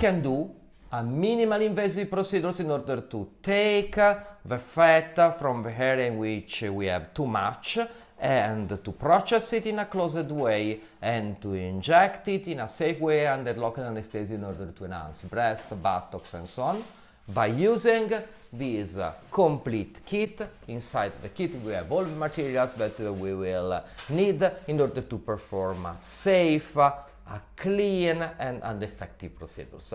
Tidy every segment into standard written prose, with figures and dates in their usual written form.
can do a minimal invasive procedures in order to take the fat from the area in which we have too much and to process it in a closed way and to inject it in a safe way under local anesthesia in order to enhance breast, buttocks and so on. By using this complete kit, inside the kit we have all the materials that we will need in order to perform a safe, a clean and effective procedures.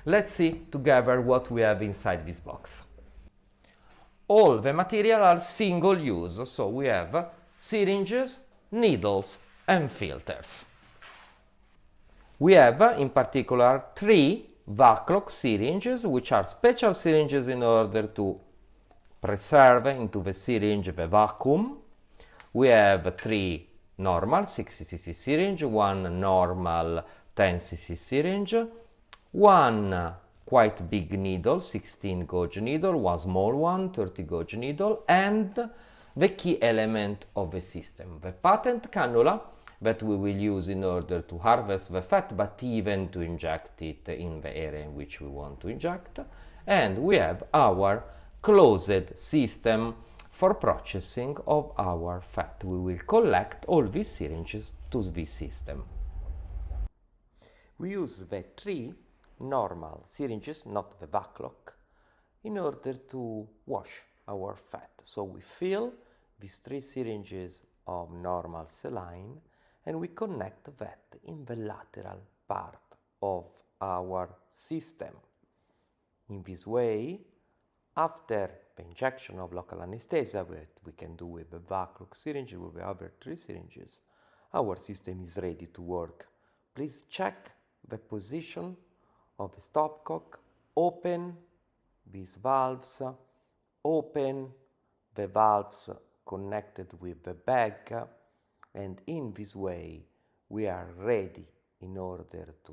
Let's see together what we have inside this box. All the material are single use, so we have syringes, needles and filters. We have in particular 3 Vaclock syringes, which are special syringes in order to preserve into the syringe the vacuum. We have 3 normal 60 cc syringe, 1 normal 10 cc syringe, 1 quite big needle, 16 gauge needle, 1 small one, 30 gauge needle, and the key element of the system, the patent cannula that we will use in order to harvest the fat, but even to inject it in the area in which we want to inject. And we have our closed system for processing of our fat. We will collect all these syringes to this system. We use the 3 normal syringes, not the Vaclock, in order to wash our fat. So we fill these 3 syringes of normal saline and we connect that in the lateral part of our system. In this way, after the injection of local anesthesia, that we can do with the Vaclock syringe, with the other 3 syringes, our system is ready to work. Please check the position of the stopcock, open these valves, open the valves connected with the bag, and in this way we are ready in order to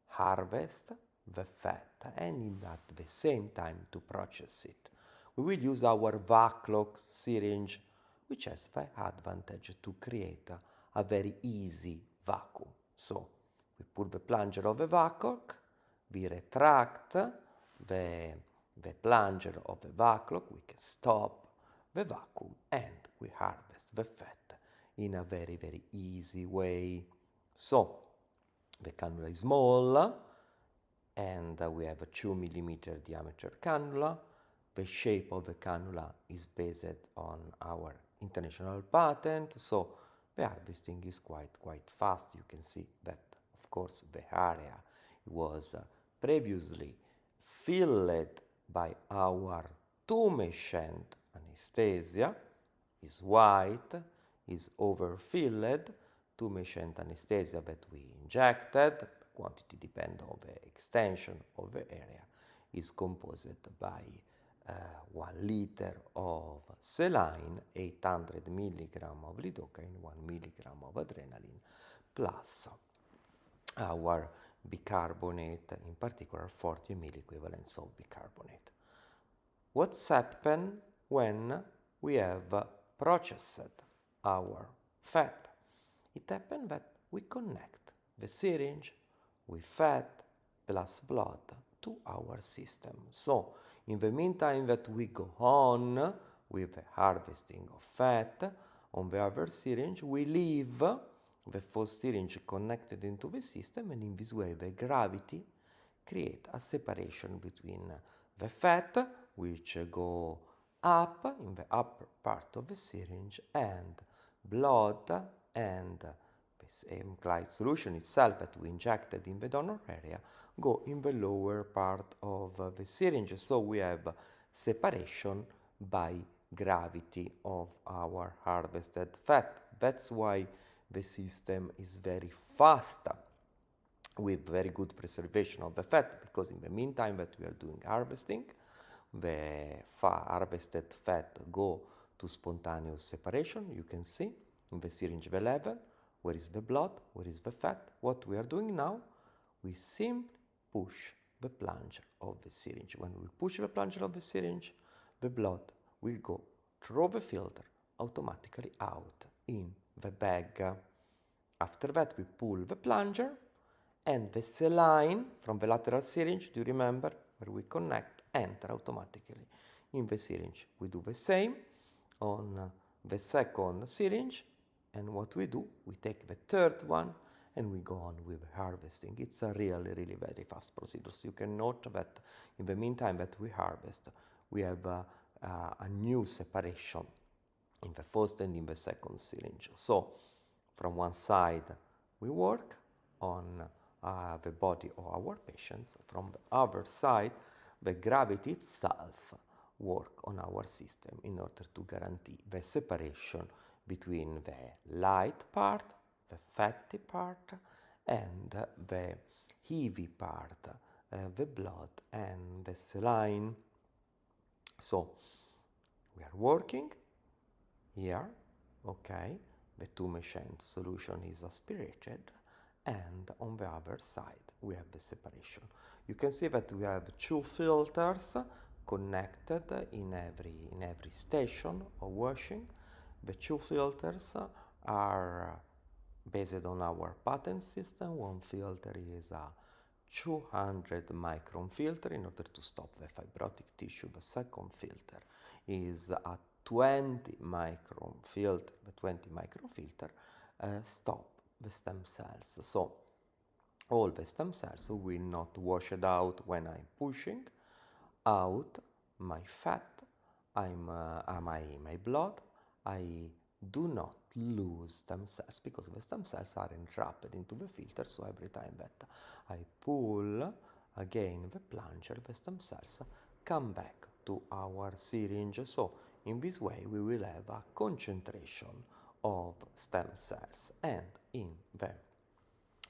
harvest the fat and at the same time to process it. We will use our Vaclock syringe, which has the advantage to create a very easy vacuum. So we pull the plunger of the Vaclock, we retract the plunger of the Vaclock, we can stop the vacuum and we harvest the fat in a very, very easy way. So the cannula is small and we have a 2 millimeter diameter cannula. The shape of the cannula is based on our international patent, so the harvesting is quite fast. You can see that, of course, the area was previously filled by our two-machine anesthesia, is white, is overfilled, two-machine anesthesia that we injected, quantity depends on the extension of the area, is composed by 1 liter of saline, 800 milligram of lidocaine, 1 milligram of adrenaline, plus our bicarbonate, in particular 40 milliequivalents of bicarbonate. What's happened when we have processed our fat? It happened that we connect the syringe with fat plus blood to our system. So, in the meantime that we go on with the harvesting of fat, on the other syringe we leave the first syringe connected into the system, and in this way the gravity creates a separation between the fat, which go up in the upper part of the syringe, and blood and the same Clyde solution itself that we injected in the donor area go in the lower part of the syringe. So we have separation by gravity of our harvested fat. That's why the system is very fast with very good preservation of the fat, because in the meantime that we are doing harvesting, the harvested fat go to spontaneous separation. You can see in the syringe the level, where is the blood, where is the fat. What we are doing now, we simply push the plunger of the syringe. When we push the plunger of the syringe, the blood will go through the filter automatically out in the bag. After that we pull the plunger and the saline from the lateral syringe, do you remember, where we connect, enter automatically in the syringe. We do the same on the second syringe, and what we do, we take the third one and we go on with harvesting. It's a really very fast procedure. So you can note that in the meantime that we harvest, we have a new separation in the first and in the second syringe. So from one side we work on the body of our patient. From the other side, the gravity itself work on our system in order to guarantee the separation between the light part, the fatty part, and the heavy part, the blood and the saline. So we are working here, okay, the two machine solution is aspirated, and on the other side we have the separation. You can see that we have two filters connected in every station of washing. The two filters are based on our patent system. One filter is a 200 micron filter in order to stop the fibrotic tissue. The second filter is a 20 micron filter. The 20 micron filter stop the stem cells. So all the stem cells will not wash it out when I'm pushing out my fat, my blood. I do not lose stem cells because the stem cells are entrapped into the filter. So every time that I pull again the plunger, the stem cells come back to our syringe. So in this way we will have a concentration of stem cells, and in the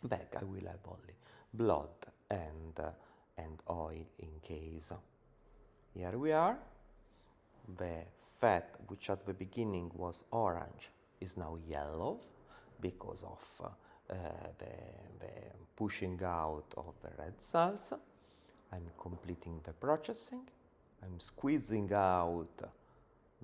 bag I will have only blood and oil in case. Here we are. The fat, which at the beginning was orange, is now yellow because of the pushing out of the red cells. I'm completing the processing. I'm squeezing out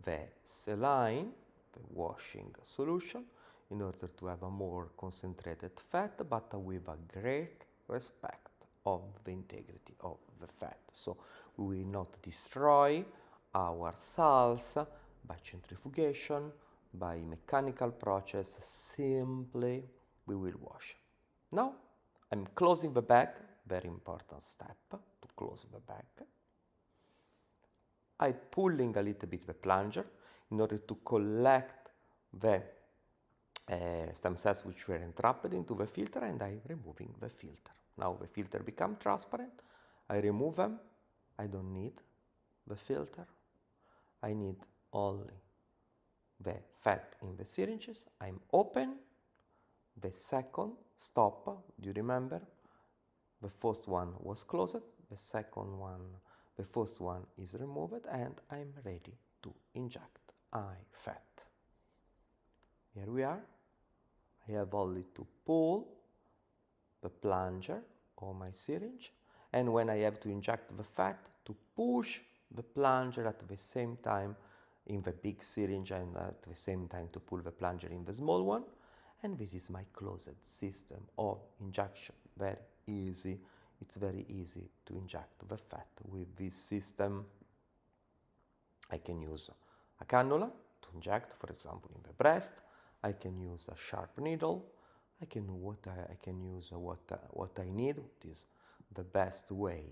the saline, the washing solution, in order to have a more concentrated fat, but with a great respect of the integrity of the fat. So we will not destroy our cells by centrifugation, by mechanical process. Simply we will wash. Now I'm closing the bag, very important step to close the bag. I'm pulling a little bit the plunger in order to collect the stem cells which were entrapped into the filter, and I'm removing the filter. Now the filter becomes transparent. I remove them. I don't need the filter. I need only the fat in the syringes. I'm open. The second stop, do you remember? The first one was closed. The second one, the first one is removed, and I'm ready to inject fat. Here we are. I have only to pull the plunger or my syringe, and when I have to inject the fat, to push the plunger at the same time in the big syringe, and at the same time to pull the plunger in the small one. And this is my closed system of injection. Very easy. It's very easy to inject the fat with this system. I can use a cannula to inject, for example, in the breast. I can use a sharp needle. I can use what I need. It is the best way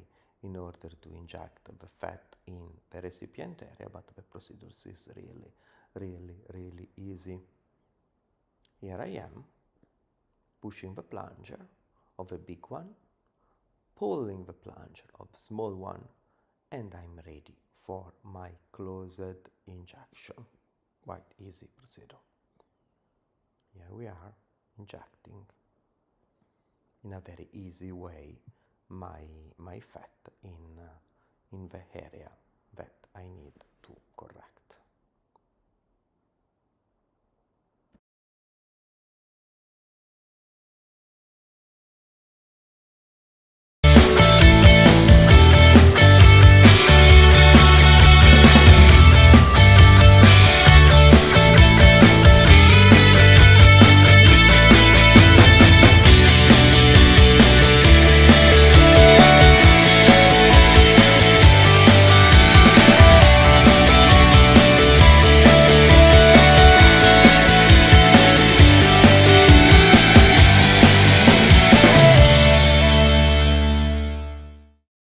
in order to inject the fat in the recipient area, but the procedure is really easy. Here I am, pushing the plunger of a big one, pulling the plunger of a small one, and I'm ready for my closed injection. Quite easy procedure. Here we are, injecting in a very easy way my fat in the area that I need to correct.